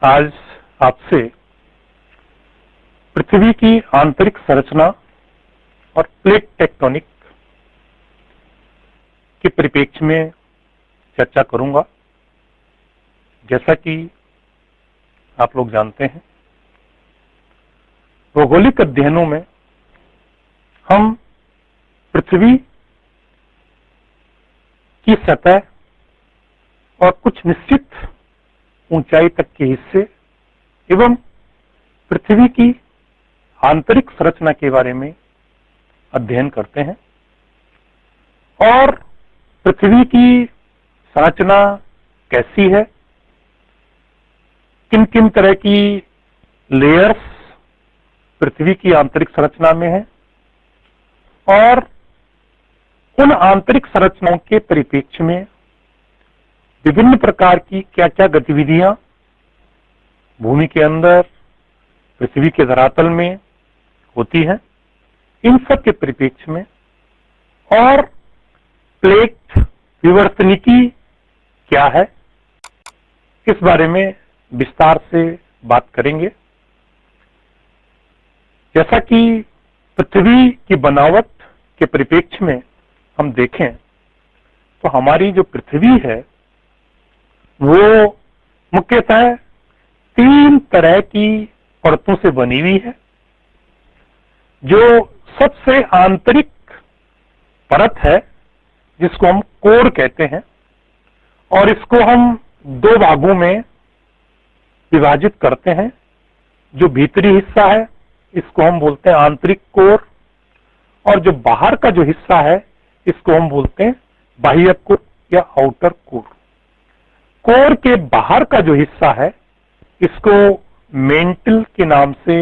आज आपसे पृथ्वी की आंतरिक संरचना और प्लेट टेक्टोनिक के परिप्रेक्ष्य में चर्चा करूंगा। जैसा कि आप लोग जानते हैं, भौगोलिक अध्ययनों में हम पृथ्वी की सतह और कुछ निश्चित ऊंचाई तक के हिस्से एवं पृथ्वी की आंतरिक संरचना के बारे में अध्ययन करते हैं और पृथ्वी की संरचना कैसी है, किन किन तरह की लेयर्स पृथ्वी की आंतरिक संरचना में है और उन आंतरिक संरचनाओं के परिप्रेक्ष्य में विभिन्न प्रकार की क्या क्या गतिविधियां भूमि के अंदर, पृथ्वी के धरातल में होती हैं, इन सब के परिप्रेक्ष्य में और प्लेट विवर्तनिकी क्या है, इस बारे में विस्तार से बात करेंगे। जैसा कि पृथ्वी की बनावट के परिप्रेक्ष्य में हम देखें तो हमारी जो पृथ्वी है वो मुख्यतः 3 तरह की परतों से बनी हुई है। जो सबसे आंतरिक परत है जिसको हम कोर कहते हैं और इसको हम 2 भागों में विभाजित करते हैं। जो भीतरी हिस्सा है इसको हम बोलते हैं आंतरिक कोर और जो बाहर का जो हिस्सा है इसको हम बोलते हैं बाह्य कोर या आउटर कोर। कोर के बाहर का जो हिस्सा है इसको मेंटल के नाम से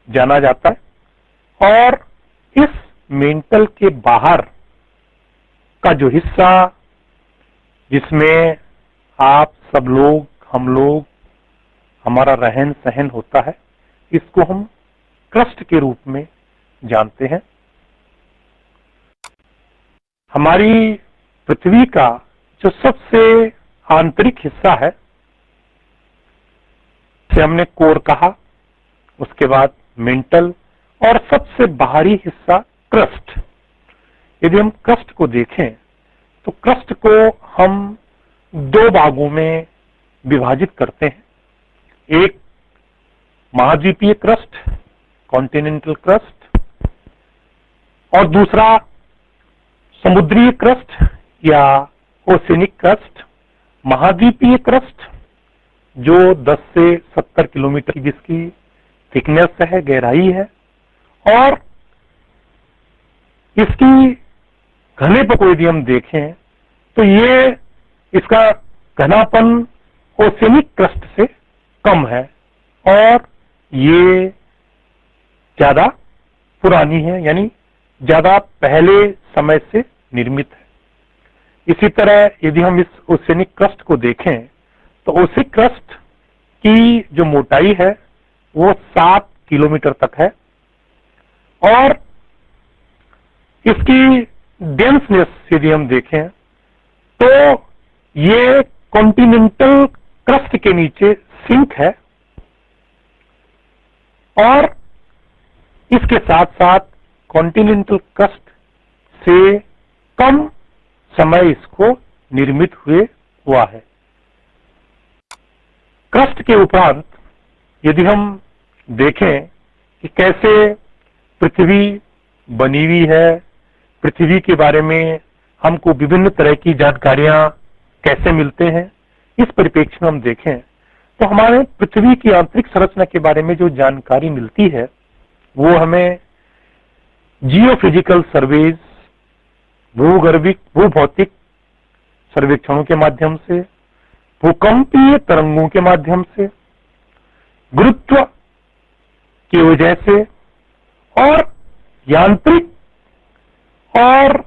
जाना जाता है और इस मेंटल के बाहर का जो हिस्सा जिसमें आप सब लोग, हम लोग, हमारा रहन सहन होता है, इसको हम क्रस्ट के रूप में जानते हैं। हमारी पृथ्वी का जो सबसे आंतरिक हिस्सा है से हमने कोर कहा, उसके बाद मेंटल और सबसे बाहरी हिस्सा क्रस्ट। यदि हम क्रस्ट को देखें तो क्रस्ट को हम 2 भागों में विभाजित करते हैं। एक महाद्वीपीय क्रस्ट, कॉन्टिनेंटल क्रस्ट, और दूसरा समुद्रीय क्रस्ट या ओशियनिक क्रस्ट। महाद्वीपीय क्रस्ट जो 10 से 70 किलोमीटर की जिसकी थिकनेस है, गहराई है, और इसकी घनेपन को यदि हम देखें तो ये इसका घनापन ओशियनिक क्रस्ट से कम है और ये ज्यादा पुरानी है, यानी ज्यादा पहले समय से निर्मित है। इसी तरह यदि हम इस ओशियनिक क्रस्ट को देखें तो ओशियनिक क्रस्ट की जो मोटाई है वो 7 किलोमीटर तक है और इसकी डेंसनेस यदि हम देखें तो ये कॉन्टिनेंटल क्रस्ट के नीचे सिंक है और इसके साथ साथ कॉन्टिनेंटल क्रस्ट से कम समय इसको निर्मित हुआ है। क्रस्ट के उपरांत यदि हम देखें कि कैसे पृथ्वी बनी हुई है, पृथ्वी के बारे में हमको विभिन्न तरह की जानकारियां कैसे मिलते हैं, इस परिप्रेक्ष्य में हम देखें तो हमारे पृथ्वी की आंतरिक संरचना के बारे में जो जानकारी मिलती है वो हमें जियोफिजिकल सर्वेज, भूभौतिक सर्वेक्षणों के माध्यम से, भूकंपीय तरंगों के माध्यम से, गुरुत्व की वजह से और यांत्रिक और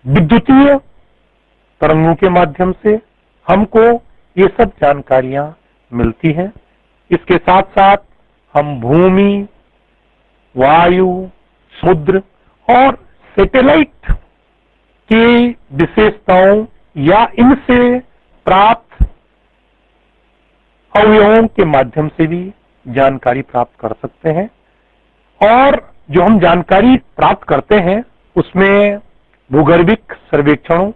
विद्युतीय तरंगों के माध्यम से हमको ये सब जानकारियां मिलती हैं। इसके साथ साथ हम भूमि, वायु, समुद्र और सैटेलाइट की विशेषताओं या इनसे प्राप्त अवयवों के माध्यम से भी जानकारी प्राप्त कर सकते हैं। और जो हम जानकारी प्राप्त करते हैं उसमें भूगर्भिक सर्वेक्षणों,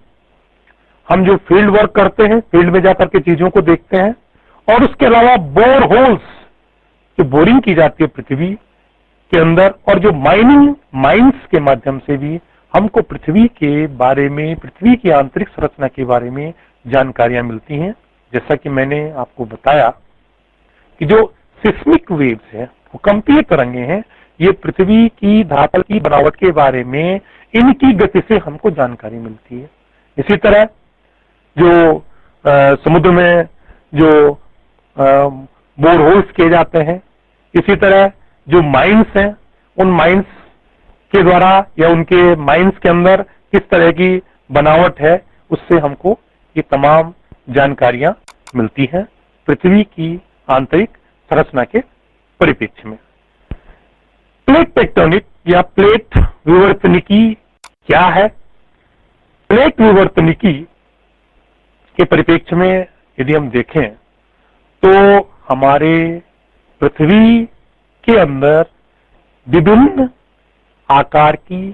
हम जो फील्ड वर्क करते हैं, फील्ड में जाकर के चीजों को देखते हैं, और उसके अलावा बोर होल्स, जो बोरिंग की जाती है पृथ्वी के अंदर, और जो माइंस के माध्यम से भी हमको पृथ्वी के बारे में, पृथ्वी की आंतरिक संरचना के बारे में जानकारियां मिलती हैं। जैसा कि मैंने आपको बताया कि जो सिस्मिक वेव्स है, भूकंपीय तरंगे हैं, ये पृथ्वी की धरातल की बनावट के बारे में इनकी गति से हमको जानकारी मिलती है। इसी तरह जो समुद्र में जो बोरहोल्स किए जाते हैं, इसी तरह जो माइंस हैं, उन माइंस के द्वारा या उनके माइंस के अंदर किस तरह की बनावट है, उससे हमको ये तमाम जानकारियां मिलती हैं पृथ्वी की आंतरिक संरचना के परिप्रेक्ष्य में। प्लेट टेक्टोनिक या प्लेट विवर्तनिकी क्या है? प्लेट विवर्तनिकी के परिप्रेक्ष्य में यदि हम देखें तो हमारे पृथ्वी के अंदर विभिन्न आकार की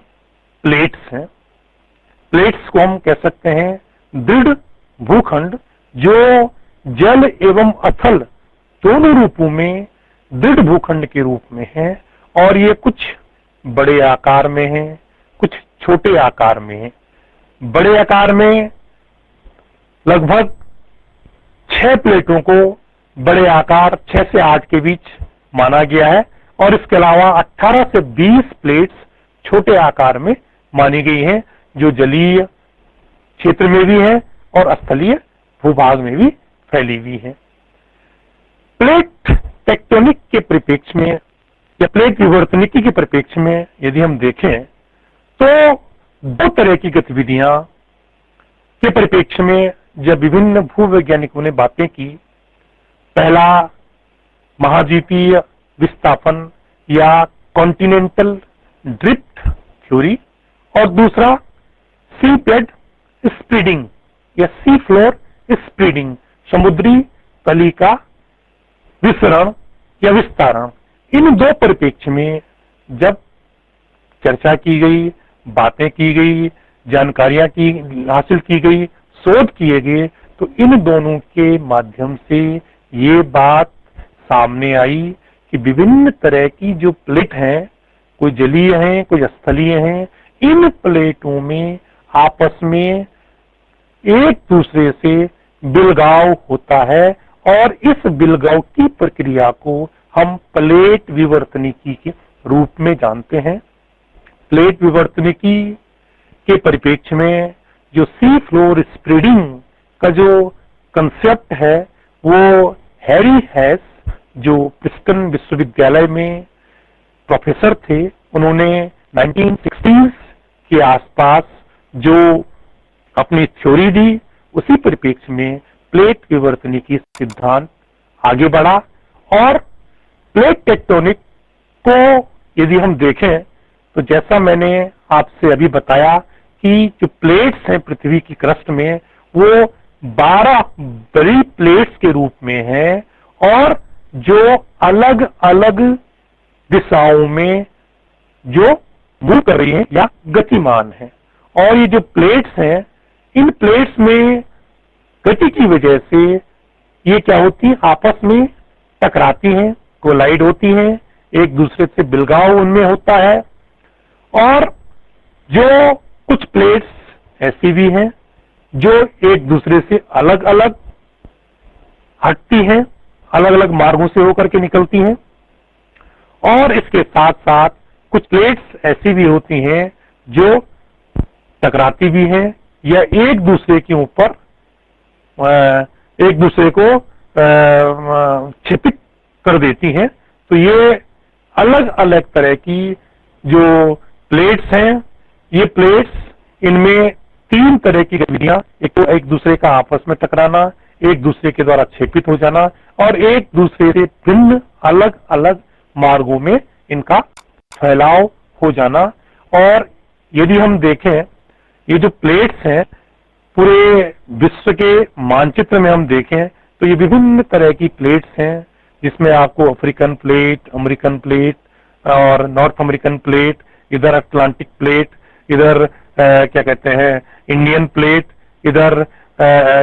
प्लेट्स हैं। प्लेट्स को हम कह सकते हैं दृढ़ भूखंड, जो जल एवं अथल दोनों रूपों में दृढ़ भूखंड के रूप में है, और ये कुछ बड़े आकार में है, कुछ छोटे आकार में है। बड़े आकार में लगभग 6 प्लेटों को बड़े आकार 6 से 8 के बीच माना गया है, और इसके अलावा 18 से 20 प्लेट्स छोटे आकार में मानी गई हैं, जो जलीय क्षेत्र में भी है और स्थलीय भूभाग में भी फैली हुई है। प्लेट टेक्टोनिक के परिप्रेक्ष्य में या प्लेट विवर्तनिकी के परिप्रेक्ष्य में यदि हम देखें तो 2 तरह की गतिविधियां के परिप्रेक्ष्य में जब विभिन्न भूवैज्ञानिकों ने बातें की, पहला महाद्वीपीय विस्थापन या कॉन्टिनेंटल ड्रिफ्ट थ्योरी, और दूसरा सी बेड स्प्रेडिंग या सी फ्लोर स्प्रेडिंग, समुद्री तली का विसरण या विस्तारण। इन 2 परिप्रेक्ष्य में जब चर्चा की गई, बातें की गई, जानकारियां की हासिल की गई, शोध किए गए, तो इन दोनों के माध्यम से ये बात सामने आई कि विभिन्न तरह की जो प्लेट हैं, कोई जलीय हैं, कोई स्थलीय हैं, इन प्लेटों में आपस में एक दूसरे से बिलगाव होता है, और इस बिलगाव की प्रक्रिया को हम प्लेट विवर्तनिकी के रूप में जानते हैं। प्लेट विवर्तनिकी के परिप्रेक्ष्य में जो सी फ्लोर स्प्रेडिंग का जो कंसेप्ट है, वो हैरी हैस, जो प्रिंसटन विश्वविद्यालय में प्रोफेसर थे, उन्होंने 1960s के आसपास जो अपनी थ्योरी दी, उसी परिप्रेक्ष्य में प्लेट विवर्तनिकी सिद्धांत आगे बढ़ा। और प्लेट टेक्टोनिक को यदि हम देखें तो जैसा मैंने आपसे अभी बताया कि जो प्लेट्स हैं पृथ्वी की क्रस्ट में, वो 12 बड़ी प्लेट्स के रूप में हैं, और जो अलग अलग दिशाओं में जो मूव कर रही हैं या गतिमान है। और ये जो प्लेट्स हैं, इन प्लेट्स में गति की वजह से ये क्या होती है, आपस में टकराती हैं, कोलाइड होती हैं, एक दूसरे से बिलगाव उनमें होता है। और जो कुछ प्लेट्स ऐसी भी हैं जो एक दूसरे से अलग अलग हटती हैं, अलग अलग मार्गों से होकर के निकलती हैं। और इसके साथ साथ कुछ प्लेट्स ऐसी भी होती हैं जो टकराती भी हैं या एक दूसरे के ऊपर एक दूसरे को क्षिपित कर देती हैं। तो ये अलग अलग तरह की जो प्लेट्स हैं, ये प्लेट्स, इनमें 3 तरह की गतिविधियां, एक तो एक दूसरे का आपस में टकराना, एक दूसरे के द्वारा क्षेपित हो जाना, और एक दूसरे से भिन्न अलग अलग मार्गों में इनका फैलाव हो जाना। और यदि हम देखें, ये जो प्लेट्स हैं, पूरे विश्व के मानचित्र में हम देखें तो ये विभिन्न तरह की प्लेट्स हैं, जिसमें आपको अफ्रीकन प्लेट, अमेरिकन प्लेट और नॉर्थ अमेरिकन प्लेट, इधर अटलांटिक प्लेट, इधर क्या कहते हैं इंडियन प्लेट, इधर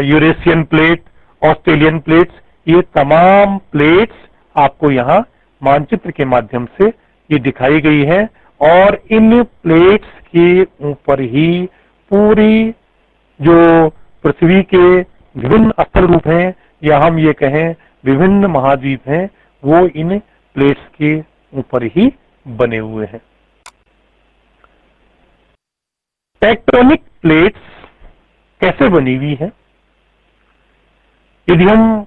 यूरेशियन प्लेट, ऑस्ट्रेलियन प्लेट्स, ये तमाम प्लेट्स आपको यहाँ मानचित्र के माध्यम से ये दिखाई गई है। और इन प्लेट्स के ऊपर ही पूरी जो पृथ्वी के विभिन्न स्थल रूप हैं, या हम ये कहें विभिन्न महाद्वीप हैं, वो इन प्लेट्स के ऊपर ही बने हुए हैं। टेक्टोनिक प्लेट्स कैसे बनी हुई है? यदि हम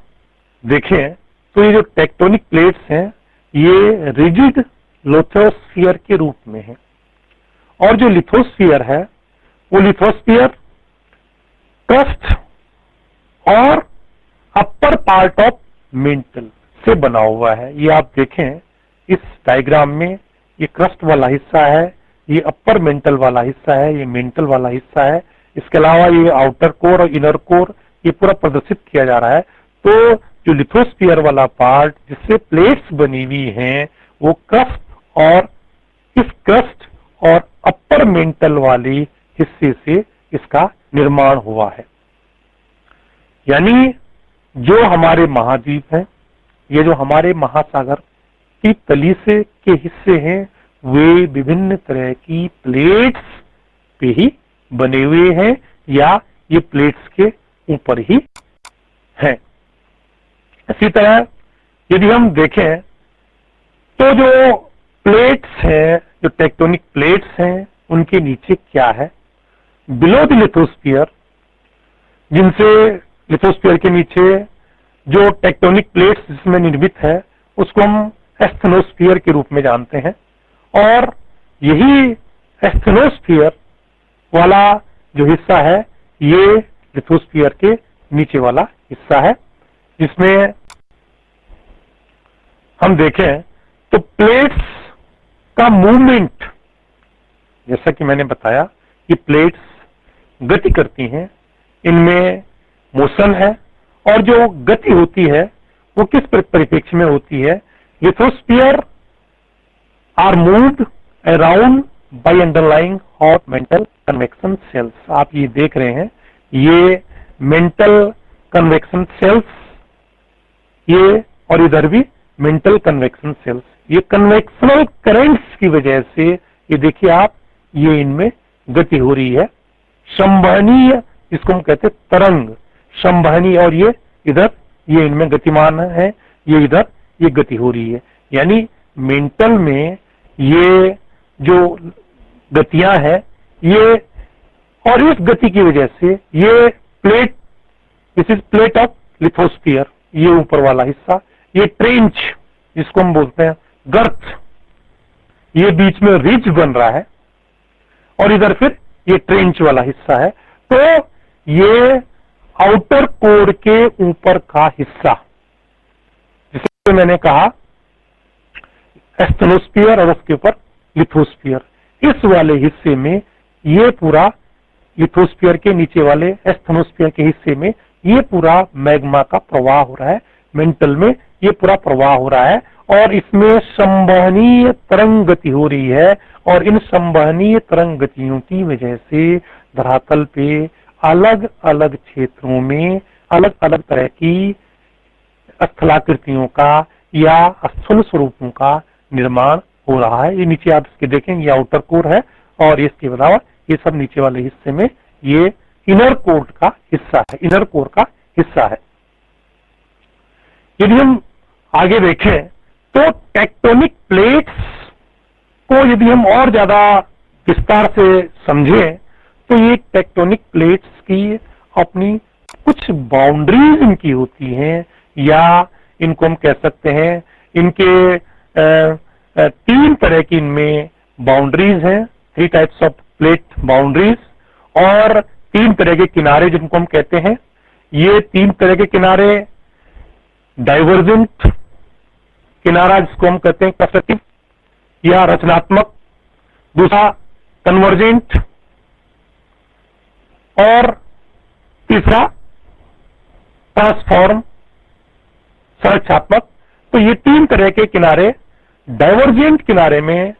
देखें तो ये जो टेक्टोनिक प्लेट्स हैं, ये रिजिड लिथोस्फीयर के रूप में है। और जो लिथोस्फीयर है, वो लिथोस्फीयर क्रस्ट और अपर पार्ट ऑफ मेंटल से बना हुआ है। ये आप देखें इस डायग्राम में, ये क्रस्ट वाला हिस्सा है, ये अपर मेंटल वाला हिस्सा है, ये मेंटल वाला हिस्सा है। इसके अलावा ये आउटर कोर और इनर कोर, ये पूरा प्रदर्शित किया जा रहा है। तो जो लिथोस्फीयर वाला पार्ट जिससे प्लेट्स बनी हुई हैं, वो क्रस्ट और इस क्रस्ट और अपर मेंटल वाली हिस्से से इसका निर्माण हुआ है। यानी जो हमारे महाद्वीप हैं, ये जो हमारे महासागर की तली से के हिस्से हैं, वे विभिन्न तरह की प्लेट्स पे ही बने हुए हैं, या ये प्लेट्स के ऊपर ही हैं। इसी तरह यदि हम देखें तो जो प्लेट्स हैं, जो टेक्टोनिक प्लेट्स हैं, उनके नीचे क्या है? बिलो द लिथोस्फीयर, जिनसे लिथोस्फीयर के नीचे जो टेक्टोनिक प्लेट्स जिसमें निर्मित है, उसको हम एस्थेनोस्फीयर के रूप में जानते हैं। और यही एस्थेनोस्फीयर वाला जो हिस्सा है, ये लिथोस्फीयर के नीचे वाला हिस्सा है, जिसमें हम देखें तो प्लेट्स का मूवमेंट, जैसा कि मैंने बताया कि प्लेट्स गति करती हैं, इनमें मोशन है। और जो गति होती है वो किस परिप्रेक्ष्य में होती है? Lithosphere are moved around by underlying hot mantle convection cells. आप ये देख रहे हैं, ये मेंटल कन्वेक्शन सेल्स, ये और इधर भी मेंटल कन्वेक्शन सेल्स, ये कन्वेक्शनल करंट्स की वजह से ये देखिए आप, ये इनमें गति हो रही है। संवहनीय, इसको हम कहते हैं तरंग, संवहनीय, और ये इधर ये इनमें गतिमान है, ये इधर ये गति हो रही है। यानी मेंटल में ये जो गतियां हैं, ये और इस गति की वजह से ये plate, this is plate of lithosphere, ये ऊपर वाला हिस्सा, ये ट्रेंच जिसको हम बोलते हैं गर्त, ये बीच में रिज बन रहा है, और इधर फिर ये ट्रेंच वाला हिस्सा है। तो ये आउटर कोर के ऊपर का हिस्सा, जिसे मैंने कहा एस्थेनोस्फीयर और उसके ऊपर लिथोस्फीयर, इस वाले हिस्से में ये पूरा लिथोस्फीयर के नीचे वाले एस्थेनोस्फीयर के हिस्से में ये पूरा मैग्मा का प्रवाह हो रहा है। मेंटल में ये पूरा प्रवाह हो रहा है, और इसमें संवहनीय तरंग गति हो रही है। और इन संवहनीय तरंग गतियों की वजह से धरातल पे अलग अलग क्षेत्रों में अलग अलग तरह की स्थलाकृतियों का या स्थूल स्वरूपों का निर्माण हो रहा है। ये नीचे आप इसके देखेंगे, ये आउटर कोर है, और इसके अलावा ये सब नीचे वाले हिस्से में ये इनर कोर का हिस्सा है, इनर कोर का हिस्सा है। यदि हम आगे देखें तो टेक्टोनिक प्लेट्स को यदि हम और ज्यादा विस्तार से समझें, तो ये टेक्टोनिक प्लेट्स की अपनी कुछ बाउंड्रीज इनकी होती हैं, या इनको हम कह सकते हैं इनके तीन तरह की इनमें बाउंड्रीज हैं, 3 टाइप्स ऑफ प्लेट बाउंड्रीज, और 3 तरह के किनारे जिनको हम कहते हैं। ये 3 तरह के किनारे, डाइवर्जेंट किनारा जिसको हम कहते हैं कंस्ट्रक्टिव या रचनात्मक, दूसरा कन्वर्जेंट, और तीसरा ट्रांसफॉर्म आरक्षात्मक। तो ये 3 तरह के किनारे, डाइवर्जेंट किनारे में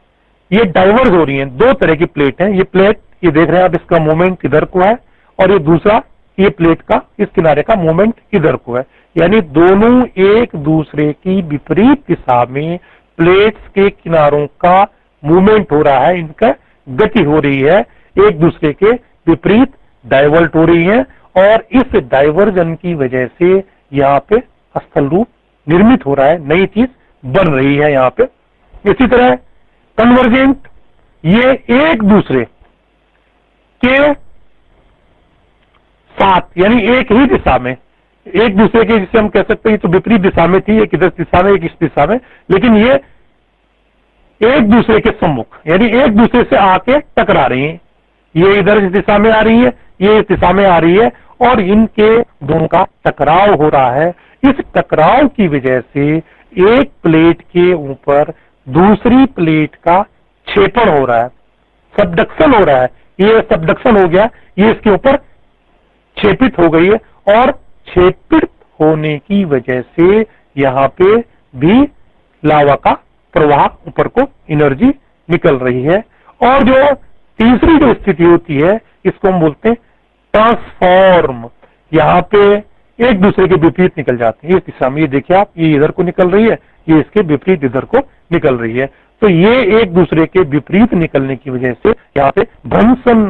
ये डाइवर्ज हो रही हैं। 2 तरह की प्लेट हैं। ये प्लेट, ये देख रहे हैं आप, इसका मूवमेंट इधर को है, और ये दूसरा, ये प्लेट का, इस किनारे का मूवमेंट इधर को है। यानी दोनों एक दूसरे की विपरीत दिशा में प्लेट्स के किनारों का मूवमेंट हो रहा है, इनका गति हो रही है, एक दूसरे के विपरीत डाइवर्ट हो रही है, और इस डाइवर्जन की वजह से यहाँ पे स्थल रूप निर्मित हो रहा है, नई चीज बन रही है यहाँ पे। इसी तरह कन्वर्जेंट, ये एक दूसरे के साथ, यानी एक ही दिशा में, एक दूसरे के, जिसे हम कह सकते हैं तो विपरीत दिशा में थी, एक इधर दिशा में, एक इस दिशा में, लेकिन ये एक दूसरे के सम्मुख, यानी एक दूसरे से आके टकरा रही हैं। ये इधर इस दिशा में आ रही है, ये इस दिशा में आ रही है, और इनके दोनों का टकराव हो रहा है। इस टकराव की वजह से एक प्लेट के ऊपर दूसरी प्लेट का क्षेपण हो रहा है, सबडक्शन हो रहा है। ये सबडक्शन हो गया, ये इसके ऊपर क्षेपित हो गई है, और क्षेपित होने की वजह से यहाँ पे भी लावा का प्रवाह ऊपर को एनर्जी निकल रही है। और जो तीसरी जो स्थिति होती है, इसको हम बोलते हैं ट्रांसफॉर्म। यहाँ पे एक दूसरे के विपरीत निकल जाते हैं। इस दिशा में, ये देखिए आप, ये इधर को निकल रही है, ये इसके विपरीत इधर को निकल रही है। तो ये एक दूसरे के विपरीत निकलने की वजह से यहाँ पे भ्रंशन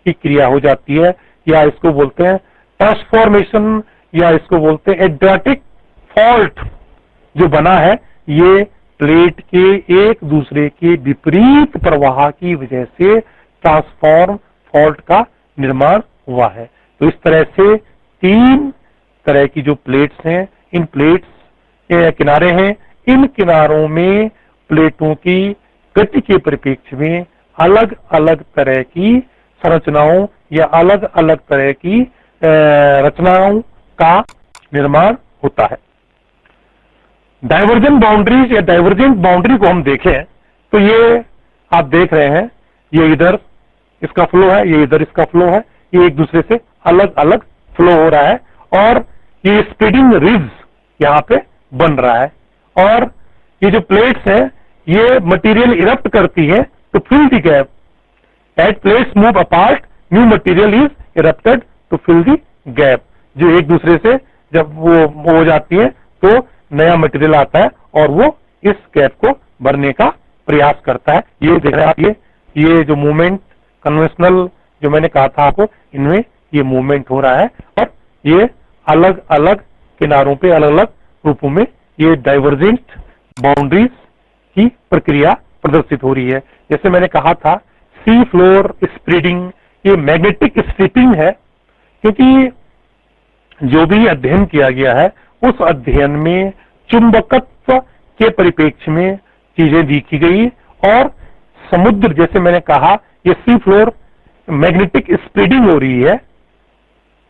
की क्रिया हो जाती है, या इसको बोलते हैं ट्रांसफॉर्मेशन, या इसको बोलते हैं एड्रियाटिक फॉल्ट जो बना है। ये प्लेट के एक दूसरे के विपरीत प्रवाह की वजह से ट्रांसफॉर्म फॉल्ट का निर्माण हुआ है। तो इस तरह से 3 तरह की जो प्लेट्स हैं, इन प्लेट्स किनारे हैं, इन किनारों में प्लेटों की गति के परिप्रेक्ष्य में अलग अलग तरह की संरचनाओं या अलग अलग तरह की रचनाओं का निर्माण होता है। डाइवर्जेंट बाउंड्रीज या डाइवर्जेंट बाउंड्री को हम देखें तो ये आप देख रहे हैं, ये इधर इसका फ्लो है, ये इधर इसका फ्लो है, ये एक दूसरे से अलग अलग फ्लो हो रहा है, और ये स्प्रेडिंग रिज यहाँ पे बन रहा है। और ये जो प्लेट्स हैं, ये मटेरियल इरप्ट करती है to fill the gap. As plates move apart, new material is erupted to fill the gap. जो एक दूसरे से जब वो हो जाती है तो नया मटेरियल आता है और वो इस गैप को भरने का प्रयास करता है। ये देख रहे हैं आप, ये जो मूवमेंट कन्वेंशनल जो मैंने कहा था आपको, इनमें ये मूवमेंट हो रहा है, और ये अलग अलग किनारों पे अलग अलग रूपों में ये डाइवर्जेंट बाउंड्रीज की प्रक्रिया प्रदर्शित हो रही है। जैसे मैंने कहा था, सी फ्लोर स्प्रेडिंग, ये मैग्नेटिक स्ट्रिपिंग है, क्योंकि जो भी अध्ययन किया गया है उस अध्ययन में चुंबकत्व के परिप्रेक्ष्य में चीजें देखी गई, और समुद्र, जैसे मैंने कहा, ये सी फ्लोर मैग्नेटिक स्प्रेडिंग हो रही है,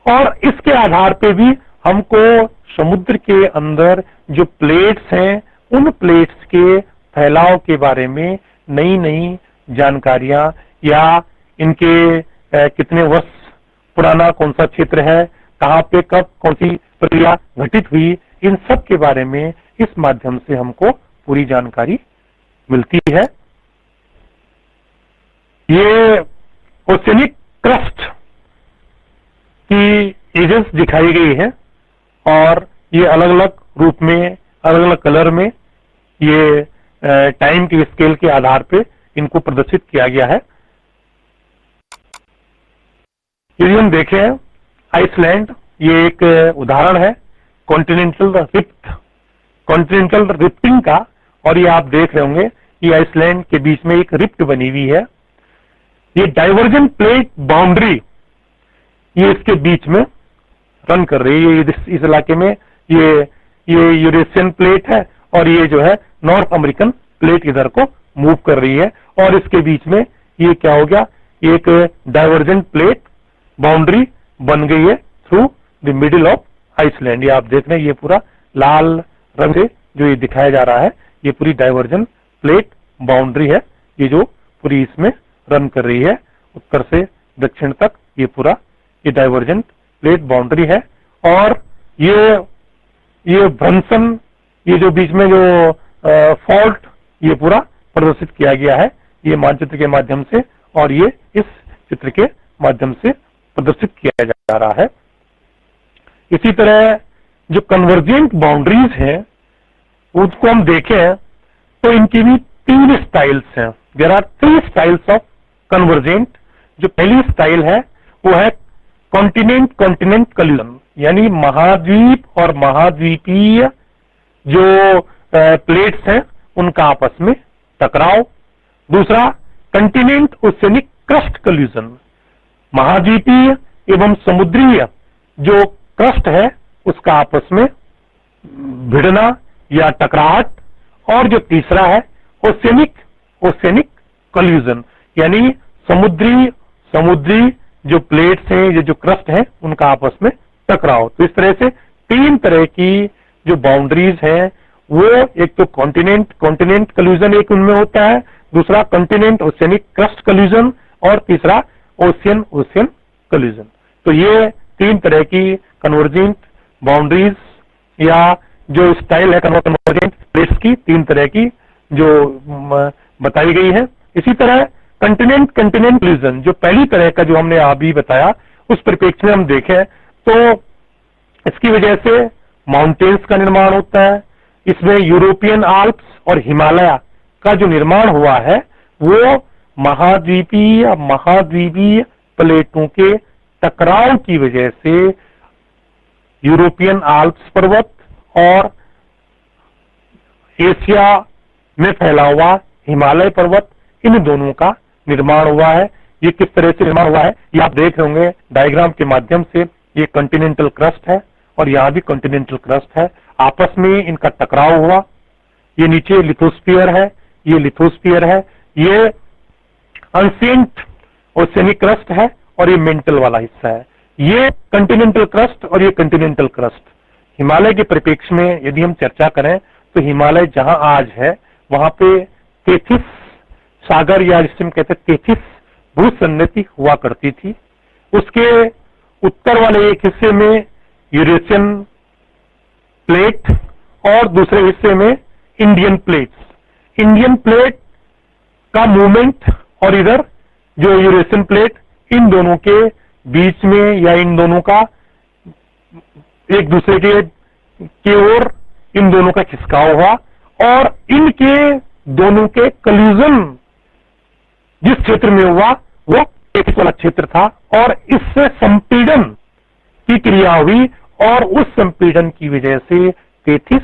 और इसके आधार पे भी हमको समुद्र के अंदर जो प्लेट्स हैं, उन प्लेट्स के फैलाव के बारे में नई नई जानकारियां, या इनके कितने वर्ष पुराना कौन सा क्षेत्र है, कहां पे कब कौन सी प्रक्रिया घटित हुई, इन सब के बारे में इस माध्यम से हमको पूरी जानकारी मिलती है। ये ओशियनिक क्रस्ट की एजेस दिखाई गई है, और ये अलग अलग रूप में, अलग अलग कलर में, ये टाइम के स्केल के आधार पे इनको प्रदर्शित किया गया है। यदि हम देखें आइसलैंड, ये एक उदाहरण है कॉन्टिनेंटल रिफ्टिंग का, और ये आप देख रहे होंगे कि आइसलैंड के बीच में एक रिफ्ट बनी हुई है। ये डाइवर्जेंट प्लेट बाउंड्री ये इसके बीच में रन कर रही है। इस इलाके में ये यूरेशियन प्लेट है, और ये जो है नॉर्थ अमेरिकन प्लेट इधर को मूव कर रही है, और इसके बीच में ये क्या हो गया, एक डाइवर्जेंट प्लेट बाउंड्री बन गई है through the middle of Iceland. ये आप देख रहे हैं, ये पूरा लाल रंग से जो ये दिखाया जा रहा है, ये पूरी डाइवर्जेंट प्लेट बाउंड्री है, ये जो पूरी इसमें रन कर रही है उत्तर से दक्षिण तक, ये पूरा ये डाइवर्जेंट प्लेट बाउंड्री है। और ये भ्रंशन ये जो बीच में जो फॉल्ट ये पूरा प्रदर्शित किया गया है, ये मानचित्र के माध्यम से और ये इस चित्र के माध्यम से प्रदर्शित किया जा रहा है। इसी तरह जो कन्वर्जेंट बाउंड्रीज हैं उसको हम देखें तो इनकी भी 3 स्टाइल्स हैं। There are 3 styles of convergent. जो पहली स्टाइल है वो है कॉन्टिनेंट कॉन्टिनेंट कल्यूजन, यानी महाद्वीप और महाद्वीपीय जो प्लेट्स हैं उनका आपस में टकराव। दूसरा कंटिनेंट ओशियनिक क्रस्ट कल्यूजन, महाद्वीपीय एवं समुद्रीय जो क्रस्ट है उसका आपस में भिड़ना या टकराहट। और जो तीसरा है ओशियनिक कल्यूजन, यानी समुद्री जो प्लेट्स हैं, ये जो क्रस्ट है उनका आपस में टकराव। तो इस तरह से 3 तरह की जो बाउंड्रीज हैं वो एक तो कॉन्टिनेंट कल्यूजन एक उनमें होता है, दूसरा कंटिनेंट ओशियनिक क्रस्ट कल्यूजन और तीसरा ओशियन कल्यूजन। तो ये 3 तरह की कन्वर्जेंट बाउंड्रीज या जो स्टाइल है कन्वर्जेंट प्लेट्स की 3 तरह की जो बताई गई है। इसी तरह कंटिनेंट कल्यूजन जो पहली तरह का जो हमने अभी बताया उस परिप्रेक्ष्य में हम देखें तो इसकी वजह से माउंटेन्स का निर्माण होता है। इसमें यूरोपियन आल्प्स और हिमालय का जो निर्माण हुआ है वो महाद्वीपीय प्लेटों के टकराव की वजह से यूरोपियन आल्प्स पर्वत और एशिया में फैला हुआ हिमालय पर्वत, इन दोनों का निर्माण हुआ है। ये किस तरह से निर्माण हुआ है ये आप देख रहे होंगे डायग्राम के माध्यम से। ये कॉन्टिनेंटल क्रस्ट है और यहां भी कॉन्टिनेंटल क्रस्ट है, आपस में इनका टकराव हुआ। ये नीचे लिथोस्फीयर है, ये लिथोस्फीयर है, ये अनसेंट ओशियनिक क्रस्ट है और ये मेंटल वाला हिस्सा है। ये कॉन्टिनेंटल क्रस्ट और ये कॉन्टिनेंटल क्रस्ट। हिमालय के परिप्रेक्ष्य में यदि हम चर्चा करें तो हिमालय जहां आज है वहां पे तेथिस सागर या जिसे हम कहते हैं तेथिस भूसन्नति हुआ करती थी। उसके उत्तर वाले एक हिस्से में यूरेशियन प्लेट और दूसरे हिस्से में इंडियन प्लेट्स। इंडियन प्लेट का मूवमेंट और इधर जो यूरेशियन प्लेट, इन दोनों के बीच में या इन दोनों का एक दूसरे के ओर इन दोनों का खिसकाव हुआ और इनके दोनों के कल्यूजन जिस क्षेत्र में हुआ वो तेथिस वाला क्षेत्र था और इससे संपीड़न की क्रिया हुई और उस संपीड़न की वजह से तेथिस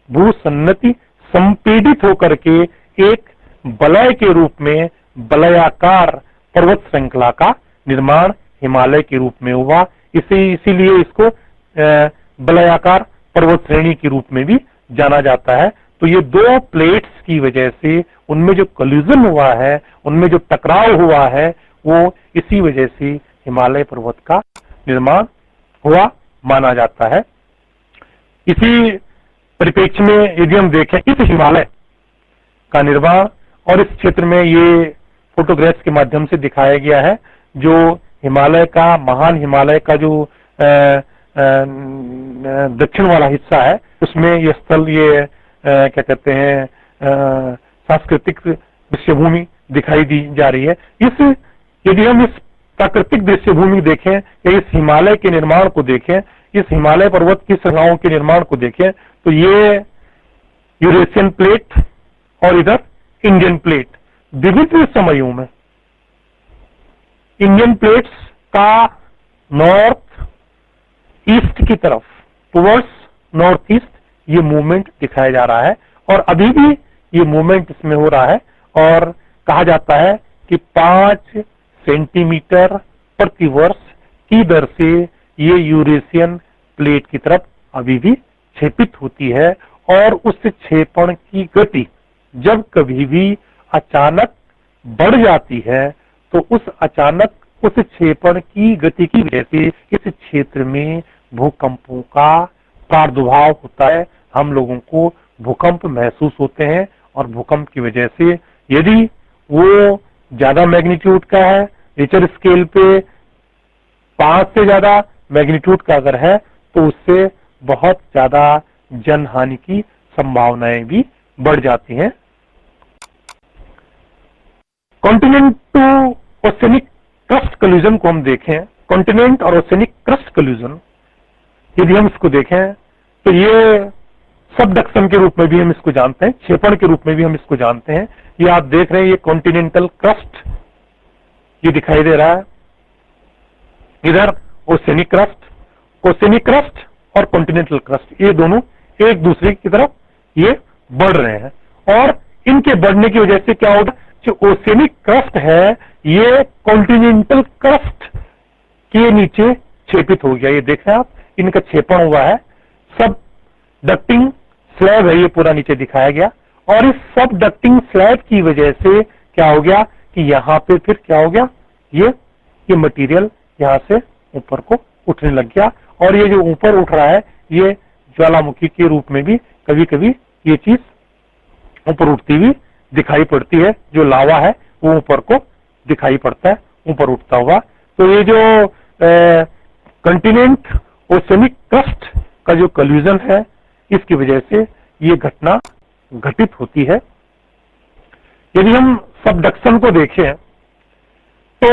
भूसन्नति संपीड़ित होकर के एक बलय के रूप में बलयाकार पर्वत श्रृंखला का निर्माण हिमालय के रूप में हुआ। इसीलिए इसको बलयाकार पर्वत श्रेणी के रूप में भी जाना जाता है। तो ये 2 प्लेट्स की वजह से उनमें जो कल्यूजन हुआ है, उनमें जो टकराव हुआ है, वो इसी वजह से हिमालय पर्वत का निर्माण हुआ माना जाता है। इसी परिप्रेक्ष्य में यदि हम देखें इस हिमालय का निर्माण और इस क्षेत्र में ये फोटोग्राफ्स के माध्यम से दिखाया गया है जो हिमालय का महान हिमालय का जो दक्षिण वाला हिस्सा है उसमें ये स्थल ये क्या कहते हैं सांस्कृतिक दृश्यभूमि दिखाई दी जा रही है। यदि हम इस प्राकृतिक दृश्यभूमि देखें या इस हिमालय के निर्माण को देखें, इस हिमालय पर्वत की श्रृंखलाओं के निर्माण को देखें तो ये यूरेशियन प्लेट और इधर इंडियन प्लेट विभिन्न समयों में इंडियन प्लेट्स का नॉर्थ ईस्ट की तरफ टुवर्ड्स नॉर्थ ईस्ट ये मूवमेंट दिखाया जा रहा है और अभी भी ये मूवमेंट इसमें हो रहा है और कहा जाता है कि 5 सेंटीमीटर प्रति वर्ष की दर से ये यूरेशियन प्लेट की तरफ अभी भी क्षेपित होती है और उस क्षेपण की गति जब कभी भी अचानक बढ़ जाती है तो उस क्षेपण की गति की वजह से इस क्षेत्र में भूकंपों का प्रादुर्भाव होता है। हम लोगों को भूकंप महसूस होते हैं और भूकंप की वजह से यदि वो ज्यादा मैग्नीट्यूड का है, रिचर स्केल पे 5 से ज्यादा मैग्नीट्यूड का अगर है तो उससे बहुत ज्यादा जनहानि की संभावनाएं भी बढ़ जाती हैं। Continent to oceanic crust collision को हम देखें, कॉन्टिनेंट और ओशनिक क्रस्ट कोलिजन यदि हम इसको देखें तो ये सबडक्शन के रूप में भी हम इसको जानते हैं, क्षेपण के रूप में भी हम इसको जानते हैं। ये आप देख रहे हैं, ये कॉन्टिनेंटल क्रस्ट ये दिखाई दे रहा है, इधर ओशनिक क्रस्ट और कॉन्टिनेंटल क्रस्ट ये दोनों एक दूसरे की तरफ ये बढ़ रहे हैं, और इनके बढ़ने की वजह से क्या होगा, जो ओशनिक क्रस्ट है ये कॉन्टिनेंटल क्रस्ट के नीचे क्षेपित हो गया। ये देख रहे हैं आप, इनका क्षेपण हुआ है, सब डक्टिंग स्लैब है, ये पूरा नीचे दिखाया गया, और इस सब डक्टिंग स्लैब की वजह से क्या हो गया कि यहां पे फिर क्या हो गया, ये मटेरियल यहां से ऊपर को उठने लग गया, और ये जो ऊपर उठ रहा है ये ज्वालामुखी के रूप में भी कभी कभी ये चीज ऊपर उठती हुई दिखाई पड़ती है, जो लावा है वो ऊपर को दिखाई पड़ता है ऊपर उठता हुआ। तो ये जो कंटिनेंट ओशनिक क्रस्ट का जो कोलिजन है, इसकी वजह से ये घटना घटित होती है। यदि हम सबडक्शन को देखें तो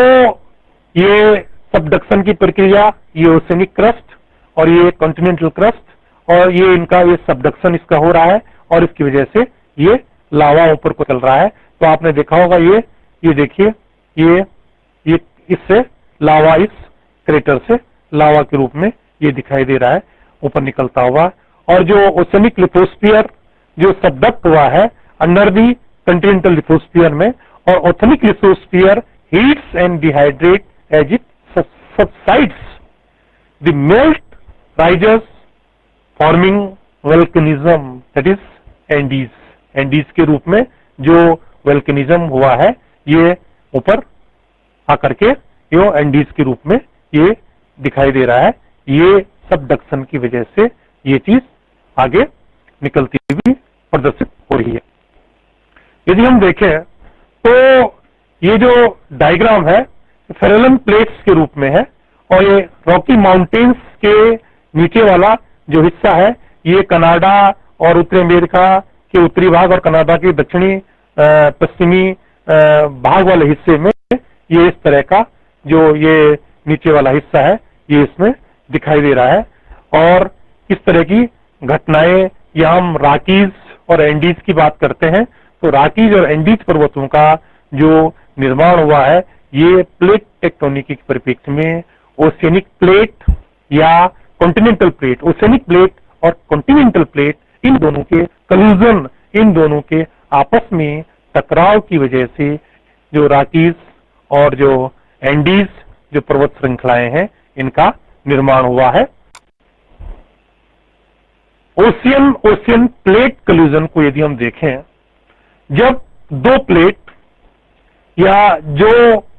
ये सबडक्शन की प्रक्रिया, ये ओशनिक क्रस्ट और ये कॉन्टिनेंटल क्रस्ट, और ये इनका ये सबडक्शन इसका हो रहा है, और इसकी वजह से ये लावा ऊपर को चल रहा है। तो आपने देखा होगा ये देखिए, ये इससे लावा, इस क्रेटर से लावा के रूप में ये दिखाई दे रहा है ऊपर निकलता हुआ। और जो ओशनिक लिथोस्फीयर जो सबडक्ट हुआ है अंडर दी कंटिनेंटल लिथोस्फीयर में, और oceanic lithosphere heats and dehydrate as it subsides, the melt rises forming volcanism, that is Andes के रूप में जो वल्केनिज्म हुआ है ये ऊपर आकर के यो एंडीज के रूप में ये दिखाई दे रहा है। ये सबडक्शन की वजह से ये चीज आगे निकलती हुई प्रदर्शित हो रही है। यदि हम देखें तो ये जो डायग्राम है फेरेलन प्लेट्स के रूप में है, और ये रॉकी माउंटेन्स के नीचे वाला जो हिस्सा है ये कनाडा और उत्तरी अमेरिका के उत्तरी भाग और कनाडा के दक्षिणी पश्चिमी भाग वाले हिस्से में ये इस तरह का जो ये नीचे वाला हिस्सा है ये इसमें दिखाई दे रहा है। और इस तरह की घटनाएं, या हम रॉकीज और एंडीज की बात करते हैं, तो रॉकीज और एंडीज पर्वतों का जो निर्माण हुआ है ये प्लेट टेक्टोनिक के परिप्रेक्ष्य में ओशनिक प्लेट या कॉन्टिनेंटल प्लेट, ओशनिक प्लेट और कॉन्टिनेंटल प्लेट, इन दोनों के कोलिजन, इन दोनों के आपस में टकराव की वजह से जो रॉकीज और जो एंडीज जो पर्वत श्रृंखलाएं हैं इनका निर्माण हुआ है। ओशियन प्लेट कोलिजन को यदि हम देखें, जब दो प्लेट या जो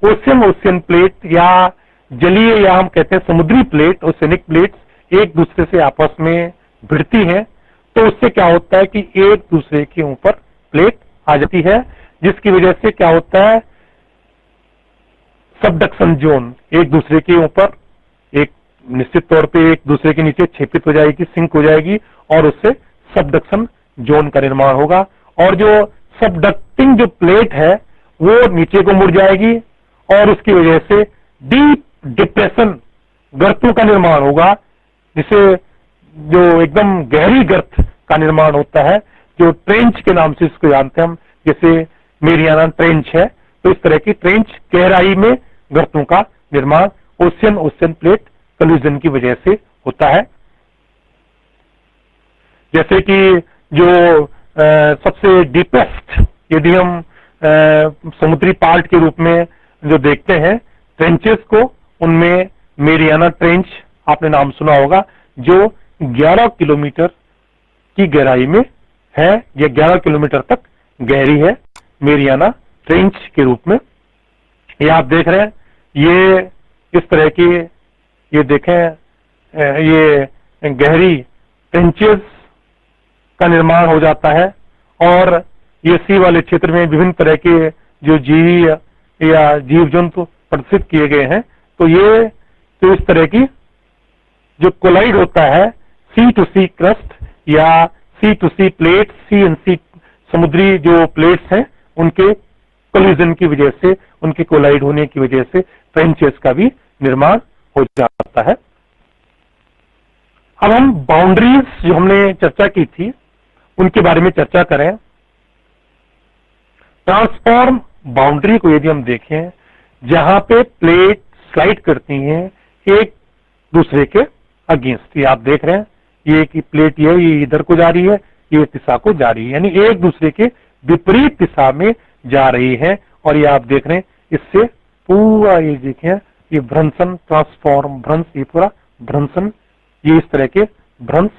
ओशियन प्लेट या जलीय या हम कहते हैं समुद्री प्लेट, ओशनिक प्लेट्स एक दूसरे से आपस में भिड़ती हैं, तो उससे क्या होता है कि एक दूसरे के ऊपर प्लेट आ जाती है, जिसकी वजह से क्या होता है सबडक्शन जोन एक दूसरे के ऊपर एक निश्चित तौर पे एक दूसरे के नीचे क्षेपित हो जाएगी, सिंक हो जाएगी, और उससे सबडक्शन जोन का निर्माण होगा। और जो सबडक्टिंग जो प्लेट है वो नीचे को मुड़ जाएगी, और उसकी वजह से डीप डिप्रेशन गर्तों का निर्माण होगा, जिसे जो एकदम गहरी गर्त का निर्माण होता है, जो ट्रेंच के नाम से इसको जानते हैं हम, जैसे मेरियाना ट्रेंच है, तो इस तरह की ट्रेंच गहराई में गर्तों का निर्माण ओशियन प्लेट कोलिजन की वजह से होता है। जैसे कि जो सबसे डीपेस्ट यदि हम समुद्री पार्ट के रूप में जो देखते हैं ट्रेंचेस को, उनमें मेरियाना ट्रेंच आपने नाम सुना होगा, जो 11 किलोमीटर की गहराई में है, या 11 किलोमीटर तक गहरी है मेरियाना ट्रेंच के रूप में। ये आप देख रहे हैं, ये इस तरह की ये देखें, ये गहरी ट्रेंचेस का निर्माण हो जाता है, और ये सी वाले क्षेत्र में विभिन्न तरह के जो जीवी या जीव जंतु प्रदर्शित किए गए हैं। तो ये तो इस तरह की जो कोलाइड होता है सी टू सी क्रस्ट या sea to sea plate, sea and sea समुद्री जो प्लेट्स हैं उनके कोलिजन की वजह से, उनके कोलाइड होने की वजह से ट्रेंचेस का भी निर्माण हो जाता है। अब हम बाउंड्रीज जो हमने चर्चा की थी उनके बारे में चर्चा करें। ट्रांसफॉर्म बाउंड्री को यदि हम देखें, जहां पे प्लेट स्लाइड करती हैं एक दूसरे के अगेंस्ट, ये आप देख रहे हैं, ये की प्लेट ये इधर को जा रही है, ये दिशा को जा रही है, यानी एक दूसरे के विपरीत दिशा में जा रही है। और ये आप देख रहे हैं, इससे पूरा ये देखें, ये भ्रंशन, ट्रांसफॉर्म भ्रंश, ये पूरा भ्रंशन, ये इस तरह के भ्रंश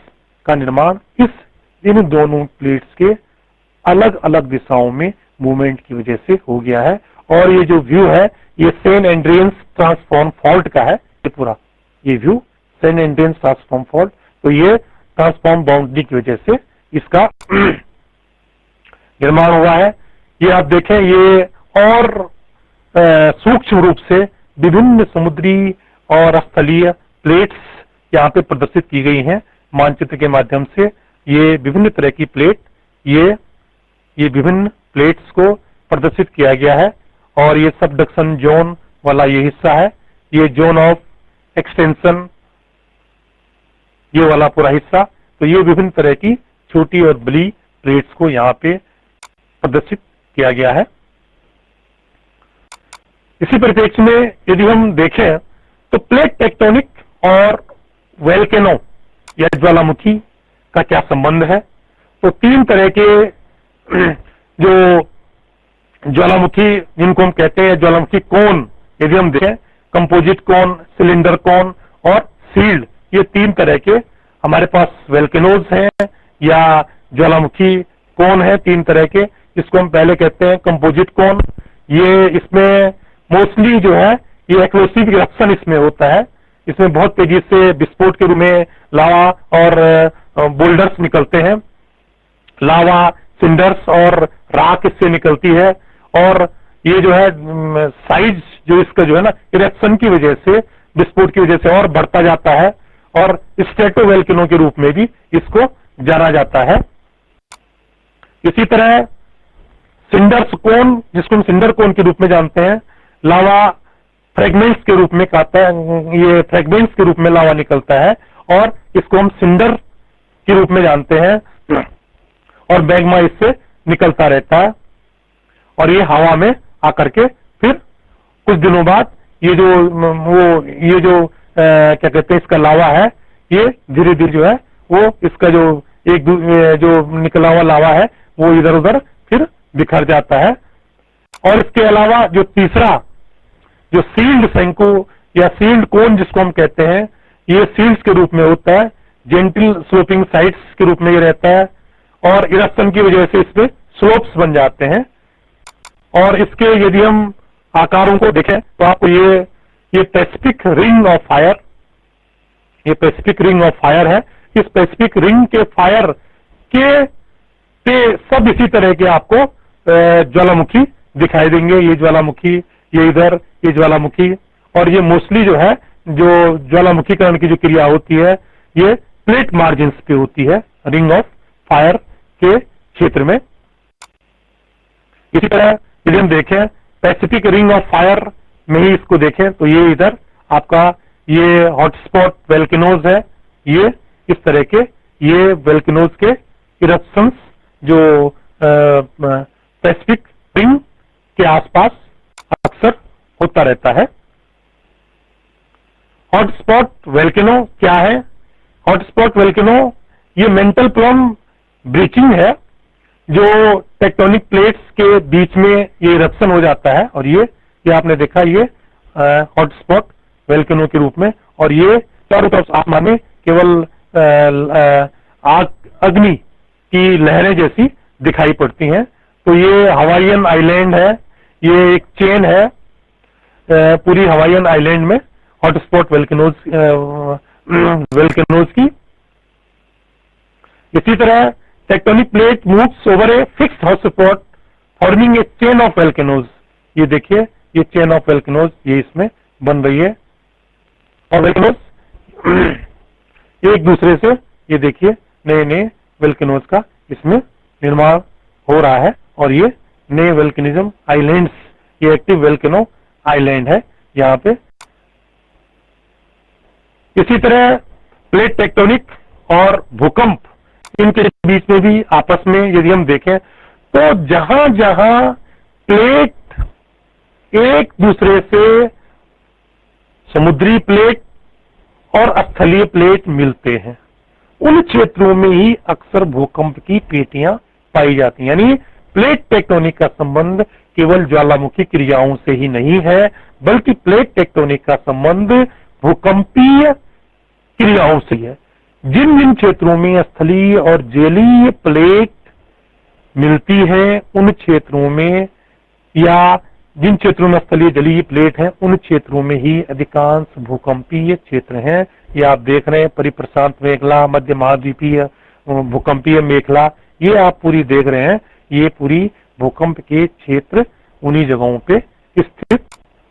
का निर्माण इन दोनों प्लेट्स के अलग अलग दिशाओं में मूवमेंट की वजह से हो गया है। और ये जो व्यू है ये सेंट एंड्रियंस ट्रांसफॉर्म फॉल्ट का है, ये पूरा ये व्यू सेंट एंड्रियंस ट्रांसफॉर्म फॉल्ट। तो ये ट्रांसफॉर्म बाउंड्री की वजह से इसका निर्माण हुआ है। ये आप देखें, ये और सूक्ष्म रूप से विभिन्न समुद्री और स्थलीय प्लेट्स यहाँ पे प्रदर्शित की गई हैं मानचित्र के माध्यम से। ये विभिन्न तरह की प्लेट, ये विभिन्न प्लेट्स को प्रदर्शित किया गया है। और ये सबडक्शन जोन वाला ये हिस्सा है, ये जोन ऑफ एक्सटेंशन, ये वाला पूरा हिस्सा। तो ये विभिन्न तरह की छोटी और बड़ी प्लेट्स को यहाँ पे प्रदर्शित किया गया है। इसी परिप्रेक्ष्य में यदि हम देखें तो प्लेट टेक्टोनिक और वोल्केनो या ज्वालामुखी का क्या संबंध है। तो तीन तरह के जो ज्वालामुखी जिनको हम कहते हैं ज्वालामुखी कोन, यदि हम देखें कंपोजिट कोन, सिलेंडर कोन और सील्ड, ये तीन तरह के हमारे पास वोल्केनोज हैं या ज्वालामुखी कोन है तीन तरह के। इसको हम पहले कहते हैं कंपोजिट कोन। ये इसमें मोस्टली जो है ये एक्सप्लोसिव इरप्शन इसमें होता है, इसमें बहुत तेजी से विस्फोट के रूप में लावा और बोल्डर्स निकलते हैं, लावा, सिंडर्स और राख इससे निकलती है। और ये जो है साइज जो इसका जो है ना इरेप्शन की वजह से, विस्फोट की वजह से और बढ़ता जाता है और स्ट्रेटोवोल्केनो के रूप में भी इसको जाना जाता है। इसी तरह सिंडर्स कोन, जिसको हम सिंडर कोन के रूप में जानते हैं, लावा फ्रेगमेंट्स के रूप में कहता है, ये फ्रेगमेंट्स के रूप में लावा निकलता है और इसको हम सिंडर के रूप में जानते हैं और मैग्मा इससे निकलता रहता है। और ये हवा में आकर के फिर कुछ दिनों बाद ये जो क्या कहते हैं इसका लावा है, ये धीरे धीरे जो है वो इसका जो निकला हुआ लावा है वो इधर उधर फिर बिखर जाता है। और इसके अलावा जो तीसरा जो सील्ड शंकु या सील्ड कोन जिसको हम कहते हैं, ये सील्ड्स के रूप में होता है, जेंटल स्लोपिंग साइड्स के रूप में ये रहता है और इरप्शन की वजह से इसमें स्लोप्स बन जाते हैं। और इसके यदि हम आकारों को देखें तो आपको ये पैसिफिक रिंग ऑफ फायर, ये पैसिफिक रिंग ऑफ फायर है। इस पैसिफिक रिंग के फायर के सब इसी तरह के आपको ज्वालामुखी दिखाई देंगे। ये ज्वालामुखी, ये इधर, ये ज्वालामुखी। और ये मोस्टली जो है जो ज्वालामुखीकरण की जो क्रिया होती है ये प्लेट मार्जिन्स पे होती है, रिंग ऑफ फायर के क्षेत्र में। इसी तरह यदि हम देखें पैसिफिक रिंग ऑफ फायर में ही इसको देखें तो ये इधर आपका ये हॉटस्पॉट वोल्केनोज है। ये इस तरह के ये वोल्केनोज के इरप्शंस जो पैसिफिक रिंग के आसपास अक्सर होता रहता है। हॉटस्पॉट वोल्केनो क्या है? हॉटस्पॉट वोल्केनो ये मेंटल प्लम ब्रीचिंग है जो टेक्टोनिक प्लेट्स के बीच में ये इरप्शन हो जाता है। और ये आपने देखा, ये हॉटस्पॉट वोल्केनो के रूप में। और ये चारों तरफ आसमान में केवल अग्नि की लहरें जैसी दिखाई पड़ती हैं। तो ये हवाईयन आइलैंड है, ये एक चेन है पूरी हवाईयन आइलैंड में हॉटस्पॉट वोल्केनोज की। इसी तरह tectonic plate moves over a fixed hotspot forming a chain of volcanoes. ये देखिए, ये चेन ऑफ वोल्केनोज ये इसमें बन रही है। और वोल्केनोज एक दूसरे से ये देखिए नए नए वेल्केनोज का इसमें निर्माण हो रहा है और ये नए वेल्केनिज्म आइलैंड्स, ये एक्टिव वेल्केनो आइलैंड है यहाँ पे। इसी तरह प्लेट टेक्टोनिक और भूकंप, इनके बीच में भी आपस में यदि हम देखें तो जहां जहां प्लेट एक दूसरे से, समुद्री प्लेट और स्थलीय प्लेट मिलते हैं, उन क्षेत्रों में ही अक्सर भूकंप की पेटियां पाई जाती हैं। यानी प्लेट टेक्टोनिक का संबंध केवल ज्वालामुखी क्रियाओं से ही नहीं है, बल्कि प्लेट टेक्टोनिक का संबंध भूकंपीय क्रियाओं से है। जिन जिन क्षेत्रों में स्थलीय और जलीय प्लेट मिलती है, उन क्षेत्रों में, या जिन क्षेत्रों में स्थलीय जलीय प्लेट है, उन क्षेत्रों में ही अधिकांश भूकंपीय क्षेत्र हैं। ये आप देख रहे हैं, परिप्रशांत मेखला, मध्य महाद्वीपीय भूकंपीय मेखला, ये आप पूरी देख रहे हैं, ये पूरी भूकंप के क्षेत्र उन्हीं जगहों पे स्थित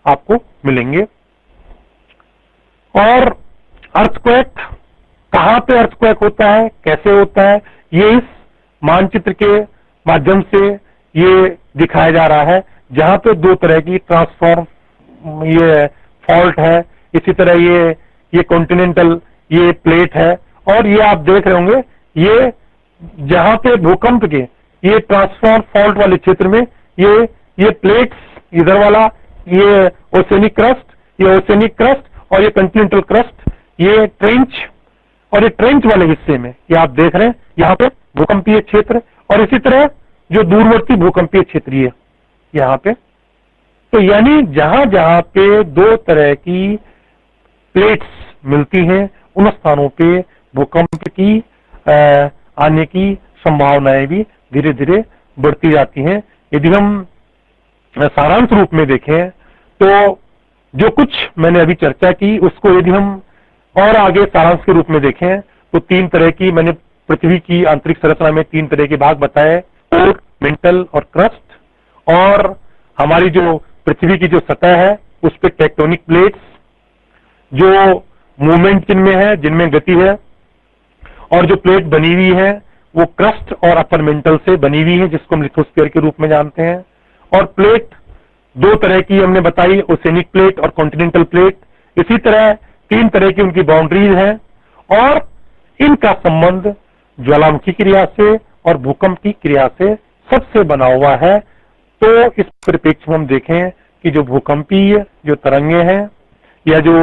आपको मिलेंगे। और अर्थक्वेक, कहां पे अर्थक्वेक होता है, कैसे होता है, ये इस मानचित्र के माध्यम से ये दिखाया जा रहा है, जहां पे दो तरह की ट्रांसफॉर्म ये फॉल्ट है। इसी तरह ये कॉन्टिनेंटल ये प्लेट है, और ये आप देख रहे होंगे, ये जहां पे भूकंप के ये ट्रांसफॉर्म फॉल्ट वाले क्षेत्र में ये प्लेट्स, इधर वाला ये ओसेनिक क्रस्ट, ये ओसेनिक क्रस्ट और ये कॉन्टिनेंटल क्रस्ट, ये ट्रेंच, और ये ट्रेंच वाले हिस्से में ये आप देख रहे हैं यहाँ पे भूकंपीय क्षेत्र, और इसी तरह जो दूरवर्ती भूकंपीय क्षेत्र ये यहाँ पे। तो यानी जहां जहां पे दो तरह की प्लेट्स मिलती हैं, उन स्थानों पे भूकंप की आने की संभावनाएं भी धीरे धीरे बढ़ती जाती हैं। यदि हम सारांश रूप में देखें तो जो कुछ मैंने अभी चर्चा की, उसको यदि हम और आगे सारांश के रूप में देखें तो तीन तरह की, मैंने पृथ्वी की आंतरिक संरचना में तीन तरह के भाग बताए, कोर, मेंटल और क्रस्ट। और हमारी जो पृथ्वी की जो सतह है उस पे टेक्टोनिक प्लेट्स जो मूवमेंट जिनमें है, जिनमें गति है, और जो प्लेट बनी हुई है वो क्रस्ट और अपर मेंटल से बनी हुई है, जिसको हम लिथोस्फीयर के रूप में जानते हैं। और प्लेट दो तरह की हमने बताई, ओसेनिक प्लेट और कॉन्टिनेंटल प्लेट। इसी तरह तीन तरह की उनकी बाउंड्रीज हैं, और इनका संबंध ज्वालामुखी क्रिया से और भूकंप की क्रिया से सबसे बना हुआ है। तो इस परिप्रेक्ष्य में हम देखें कि जो भूकंपीय जो तरंगे हैं या जो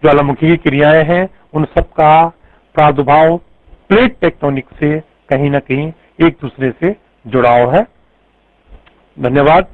ज्वालामुखी की क्रियाएं हैं, उन सब का प्रादुर्भाव प्लेट टेक्टोनिक से कहीं ना कहीं एक दूसरे से जुड़ाव है। धन्यवाद।